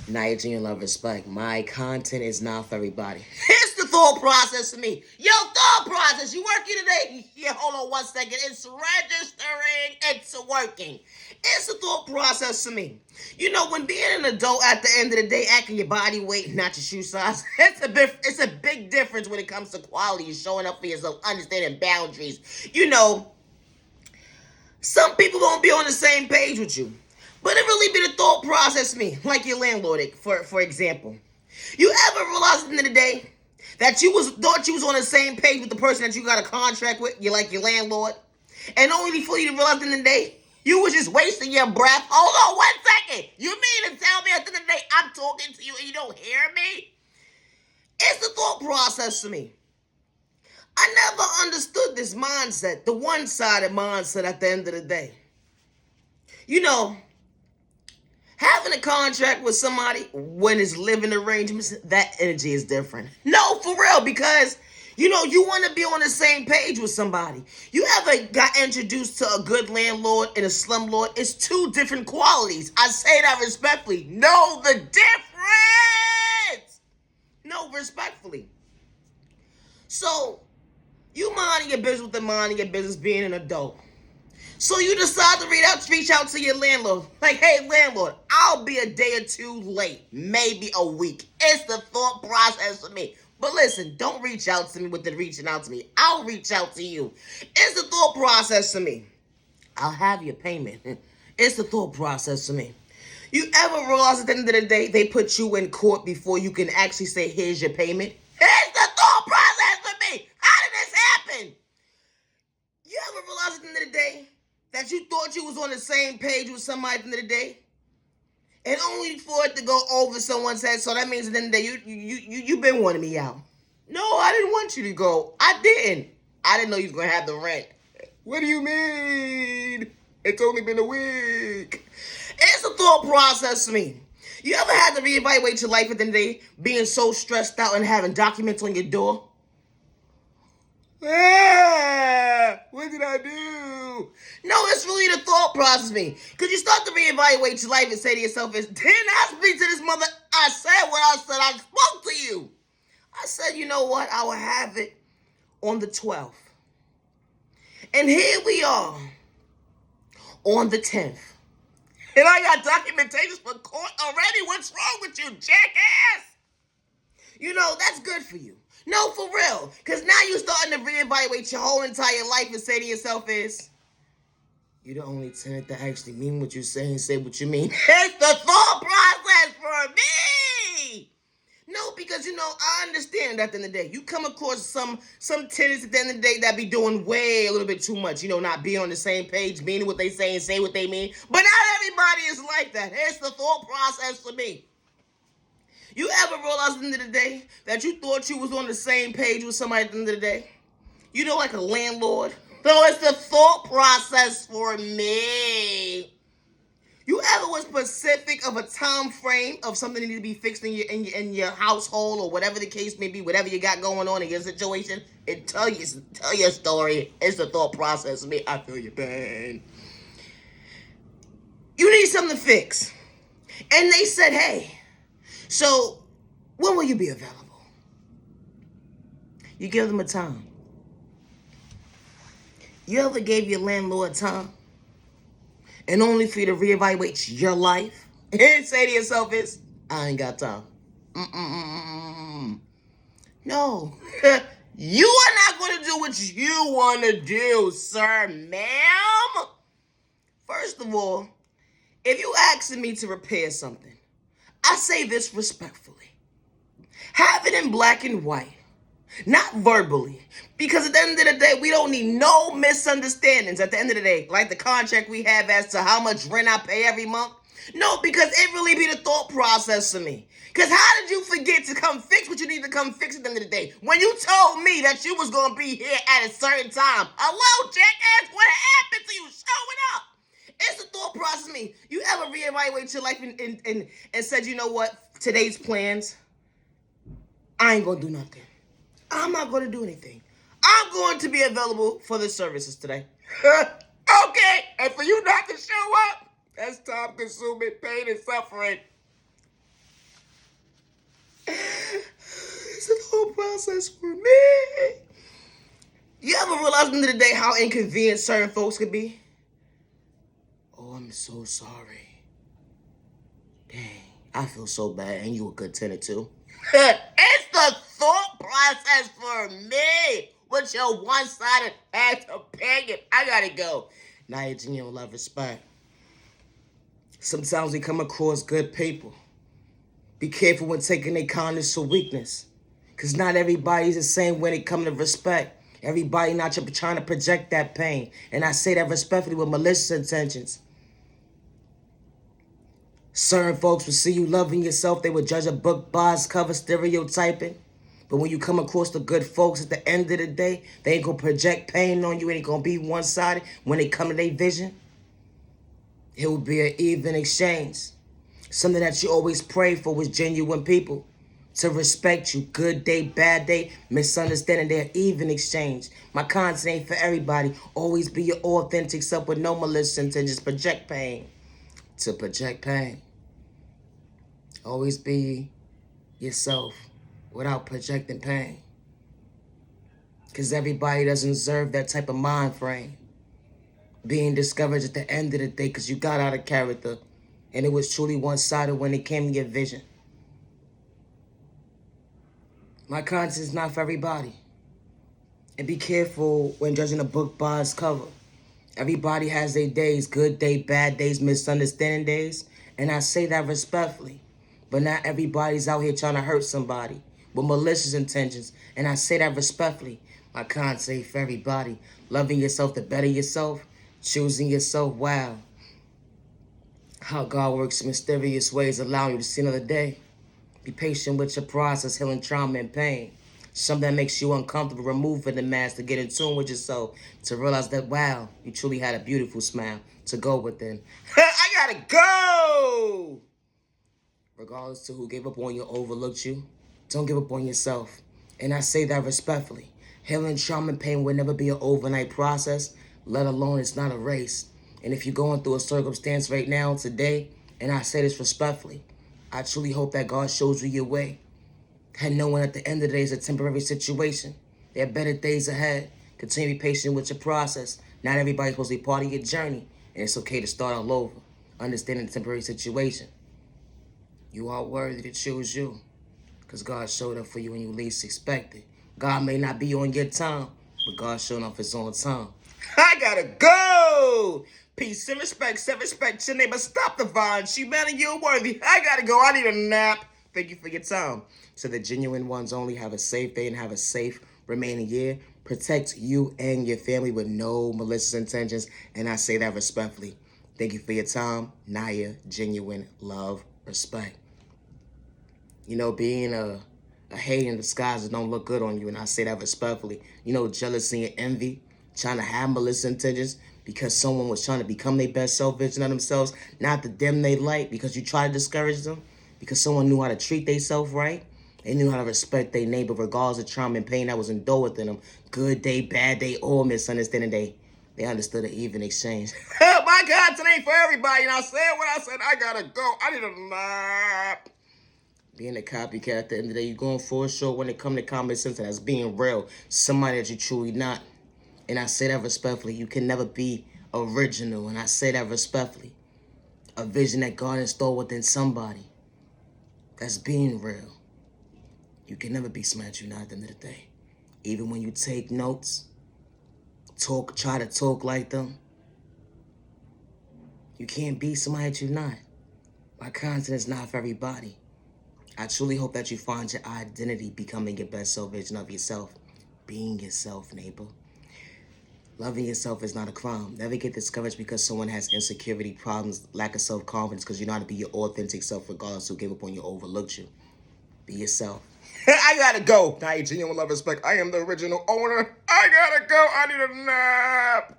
Nitrogen love respect. My content is not for everybody. Here's the thought process for me. Yo, thought process. You working today? Yeah, hold on 1 second. It's registering. It's working. It's the thought process for me. You know, when being an adult at the end of the day, acting your body weight, not your shoe size, it's a big difference when it comes to quality, showing up for yourself, understanding boundaries. You know, some people gonna be on the same page with you. But it really be the thought process me, like your landlord, for example. You ever realize at the end of the day that thought you was on the same page with the person that you got a contract with, your landlord, and only before you realized at the end of the day, you was just wasting your breath. Hold on 1 second. You mean to tell me at the end of the day I'm talking to you and you don't hear me? It's the thought process for me. I never understood this mindset, the one-sided mindset at the end of the day. You know, having a contract with somebody when it's living arrangements, that energy is different. No, for real, because you know you want to be on the same page with somebody. You ever got introduced to a good landlord and a slumlord? It's two different qualities. I say that respectfully. Know the difference. No, respectfully. So you minding your business with the minding your business being an adult. So you decide to reach out to your landlord. Like, hey, landlord, I'll be a day or two late. Maybe a week. It's the thought process for me. But listen, don't reach out to me with the reaching out to me. I'll reach out to you. It's the thought process for me. I'll have your payment. It's the thought process for me. You ever realize at the end of the day, they put you in court before you can actually say, here's your payment? It's the thought process for me. How did this happen? You ever realize at the end of the day that you thought you was on the same page with somebody at the end of the day, and only for it to go over someone's head? So that means at the end of the day, you been wanting me out. No, I didn't want you to go. I didn't. I didn't know you was gonna have the rent. What do you mean? It's only been a week. It's a thought process for me. You ever had to reevaluate your life at the end of the day, being so stressed out and having documents on your door? What did I do? No, it's really the thought process me. Because you start to reevaluate your life and say to yourself, didn't I speak to this mother? I said what I said. I spoke to you. I said, you know what? I will have it on the 12th. And here we are on the 10th. And I got documentations for court already. What's wrong with you, jackass? You know, that's good for you. No, for real. Because now you're starting to reevaluate your whole entire life and say to yourself you're the only tenant that actually mean what you say and say what you mean. It's the thought process for me. No, because, you know, I understand at the end of the day. You come across some tenants at the end of the day that be doing way a little bit too much. You know, not being on the same page, meaning what they say and say what they mean. But not everybody is like that. It's the thought process for me. You ever realize at the end of the day that you thought you was on the same page with somebody at the end of the day? You know, like a landlord? No, it's the thought process for me. You ever was specific of a time frame of something that need to be fixed in your household or whatever the case may be, whatever you got going on in your situation? Tell your story. It's the thought process for me. I feel your pain. You need something fixed. And they said, hey, so when will you be available? You give them a time. You ever gave your landlord time? And only for you to reevaluate your life? And say to yourself I ain't got time. No. You are not going to do what you want to do, sir, ma'am. First of all, if you asking me to repair something, I say this respectfully. Have it in black and white. Not verbally. Because at the end of the day, we don't need no misunderstandings at the end of the day. Like the contract we have as to how much rent I pay every month. No, because it really be the thought process for me. Because how did you forget to come fix what you need to come fix at the end of the day? When you told me that you was going to be here at a certain time. Hello, jackass, what happened to you showing up? It's the thought process of me. You ever reevaluate your life and said, you know what? Today's plans, I ain't going to do nothing. I'm not going to do anything. I'm going to be available for the services today. Okay, and for you not to show up, that's time-consuming pain and suffering. It's the whole process for me. You ever realize at the end of the day how inconvenient certain folks could be? Oh, I'm so sorry. Dang, I feel so bad, and you a good tenant too. It's the thought process for me. With your one-sided act of opinion, I gotta go. Now you genuine love, respect. Sometimes we come across good people. Be careful when taking their kindness to weakness. Because not everybody's the same when it comes to respect. Everybody not trying to project that pain. And I say that respectfully with malicious intentions. Certain folks will see you loving yourself. They will judge a book by its cover, stereotyping. But when you come across the good folks at the end of the day, they ain't going to project pain on you. It ain't going to be one-sided when they come to their vision. It will be an even exchange. Something that you always pray for was genuine people to respect you. Good day, bad day, misunderstanding, they're even exchange. My content ain't for everybody. Always be your authentic self with no malicious intentions. Project pain to project pain. Always be yourself without projecting pain. Because everybody doesn't deserve that type of mind frame. Being discouraged at the end of the day because you got out of character. And it was truly one-sided when it came to your vision. My content is not for everybody. And be careful when judging a book by its cover. Everybody has their days, good day, bad days, misunderstanding days. And I say that respectfully. But not everybody's out here trying to hurt somebody with malicious intentions. And I say that respectfully. My content for everybody. Loving yourself to better yourself. Choosing yourself, wow. How God works in mysterious ways, allowing you to see another day. Be patient with your process, healing trauma and pain. Something that makes you uncomfortable, removing the mask to get in tune with yourself, to realize that, wow, you truly had a beautiful smile to go within. I gotta go! Regardless to who gave up on you or overlooked you, don't give up on yourself. And I say that respectfully. Healing trauma and pain will never be an overnight process, let alone it's not a race. And if you're going through a circumstance right now, today, and I say this respectfully, I truly hope that God shows you your way. And knowing at the end of the day it's a temporary situation. There are better days ahead. Continue to be patient with your process. Not everybody's supposed to be part of your journey. And it's okay to start all over. Understanding the temporary situation. You are worthy to choose you. Because God showed up for you when you least expected. God may not be on your time, but God showed up his own time. I gotta go! Peace and respect, self-respect, your neighbor, stop the violence. Humanity, you're worthy. I gotta go, I need a nap. Thank you for your time. So the genuine ones only have a safe day and have a safe remaining year. Protect you and your family with no malicious intentions. And I say that respectfully. Thank you for your time. Naya, genuine love, respect. You know, being a hate in disguise that don't look good on you, and I say that respectfully. You know, jealousy and envy, trying to have malicious intentions because someone was trying to become their best self version of themselves, not the them they like because you try to discourage them, because someone knew how to treat themselves right. They knew how to respect their neighbor regardless of trauma and pain that was endured within them. Good day, bad day, or misunderstanding day. They understood an even exchange. My God, today for everybody, and I said what I said. I gotta go. I need a nap. Being a copycat at the end of the day, you're going for a show when it comes to common sense, and that's being real. Somebody that you truly not. And I say that respectfully. You can never be original, and I say that respectfully. A vision that God installed within somebody. That's being real. You can never be smart you not at the end of the day. Even when you take notes, try to talk like them. You can't be somebody that you're not. My content is not for everybody. I truly hope that you find your identity becoming your best self version of yourself. Being yourself, neighbor. Loving yourself is not a crime. Never get discouraged because someone has insecurity, problems, lack of self-confidence, because you know how to be your authentic self regardless who gave up on you or overlooked you. Be yourself. I gotta go. I genuine love, respect. I am the original owner. I gotta go. I need a nap.